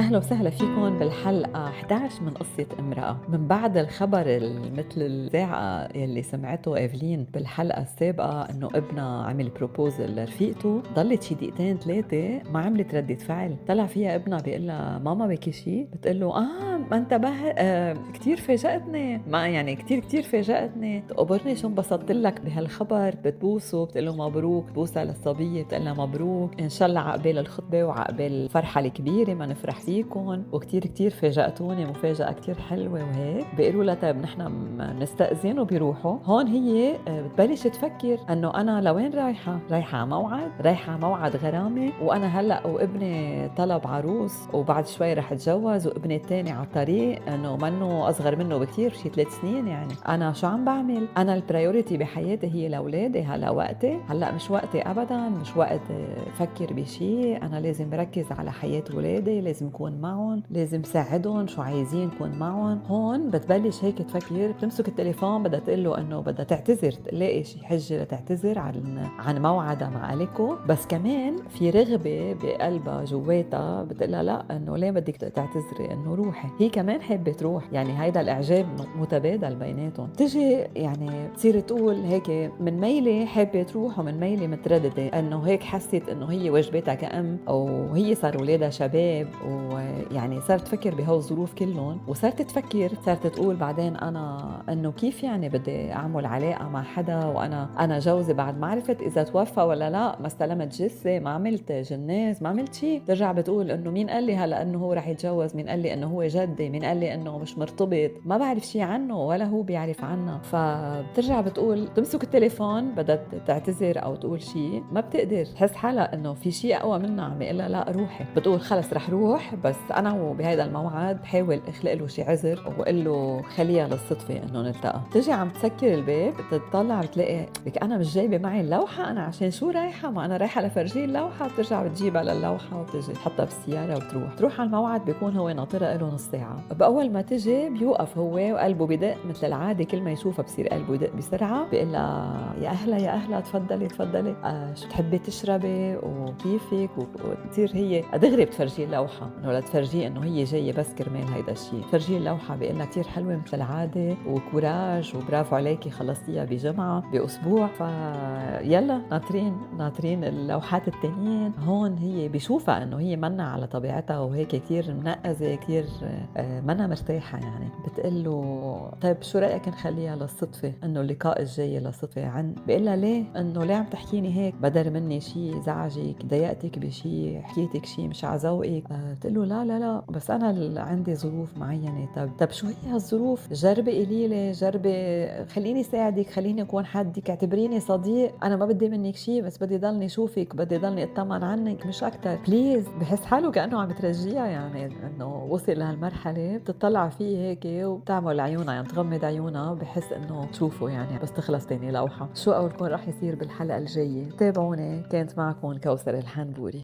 أهلا وسهلا فيكم بالحلقة 11 من قصة امرأة. من بعد الخبر مثل الزاعة يلي سمعته إيفلين بالحلقة السابقة إنه ابنها عمل بروبوزل لرفيقته، ضلت شي دقيقتين ثلاثة ما عملت ردة فعل. طلع فيها ابنها بيقول لها ماما بكي شي؟ بتقول له ما انتبه، كتير فاجأتني، ما يعني كتير فاجأتني، تقبرني شو انبسطت لك بهالخبر. بتبوسه بتقول له مبروك، بوسها للصبية بتقول لها مبروك، إن شاء الله عقبال الخطبة وعقبال الفرحة الكبيرة ما نفرح فيكم، وكتير فاجأتوني مفاجأة كتير حلوة. وهيك بيقولوا لها طيب نحن بنستأذن وبيروحوا. هون هي بتبلش تفكر انه انا لوين رايحة على موعد، رايحة على موعد غرامة، وانا هلا وابني طلب عروس وبعد شوي رح اتجوز، وابني الثاني على الطريق انه منه اصغر منه بكتير شي 3 سنين. يعني انا شو عم بعمل؟ انا البرايورتي بحياتي هي لاولادي، هلا وقتي، هلا مش وقتي ابدا، مش وقت افكر بشي. انا لازم بركز على حياة ولادي، لازم اكون معهم، لازم ساعدهم شو عايزين اكون معهم. هون بتبلش هيك تفكر، بتمسك التليفون بدها تقول له انه بدها تعتذر، تلاقي شي حجه لتعتذر عن موعدها مع اليكو، بس كمان في رغبه بقلبها جواتها بتقلها لا، انه ليه بدك تعتذري، انه روحي. هي كمان حابه تروح، يعني هيدا الاعجاب متبادل بيناتهم. تجي يعني تصير تقول هيك من ميله حابه تروح ومن ميله متردده، انه هيك حست انه هي واجباتها كأم، او هي صار ولادها شباب، ويعني صارت تفكر بهالظروف كلهم، وصارت تفكر، صارت تقول بعدين انا انه كيف يعني بدي اعمل علاقه مع حدا وانا جوزي بعد ما عرفت اذا توفى ولا لا، ما استلمت جثه، ما عملت جناز، ما عملت شيء. ترجع بتقول انه مين قال لي هلا انه هو رح يتجوز، مين قال لي انه هو جدي، مين قال لي انه مش مرتبط، ما بعرف شيء عنه ولا هو بيعرف عنها. فبترجع بتقول تمسك التليفون بدها تعتذر او تقول شيء، ما بتقدر، تحس حالها انه في شيء اقوى منها عم يقول لها لا روحي. بتقول خلص رح روح، بس انا وبهذا الموعد بحاول اخلق له شي عذر واقول له خليها للصدفه انه نلتقى. تجي عم تسكر الباب، بتطلع بتلاقي لك انا مش جايبه معي اللوحه، انا عشان شو رايحه؟ ما انا رايحه لفرجيه اللوحه. بترجع بتجيبها للوحه وبتجي تحطها بالسياره وتروح على الموعد. بيكون هو ناطرها له نص ساعه. باول ما تجي بيوقف هو وقلبه بدق مثل العاده، كل ما يشوفها بصير قلبه يدق بسرعه. بيقول لها يا اهلا تفضلي شو تحبي تشربي وكيفك، وتصير هي دغري بتفرجيه اللوحه، انه لتفرجيه انه هي جايه بس كرمال هيدا الشيء. تفرجيه اللوحه بيقول لها كثير حلوه مثل العاده وكوراج وبرافو عليكي، خلصتيها بجمعه باسبوع. فيلا ناطرين اللوحات التانيين. هون هي بيشوفها انه هي منا على طبيعتها وهيك كثير منقزه، كثير منا مرتاحه. يعني بتقول له طيب شو رايك نخليها للصدفه، انه اللقاء الجاي للصدفه. بيقول لها ليه؟ انه ليه عم تحكيني هيك؟ بدر مني شيء زعجك، ضايقتك بشيء، حكيتك شيء مش على ذوقك؟ بتقول له لا بس انا عندي ظروف معينه. طب شو هي هالظروف؟ جربي قليله، جربي خليني ساعدك، خليني اكون حدك، اعتبريني صديق، انا ما بدي منك شيء، بس بدي ضلني اشوفك، بدي ضلني اطمن عنك مش اكثر، بليز. بحس حاله كانه عم بترجيها، يعني انه وصل لهالمرحله. بتطلع فيه هيك وبتعمل عيونها، يعني تغمض عيونها، بحس انه تشوفه يعني بس تخلص تاني لوحه. شو قولكم راح يصير بالحلقه الجايه؟ تابعوني. كانت معكم كوثر الحنبوري.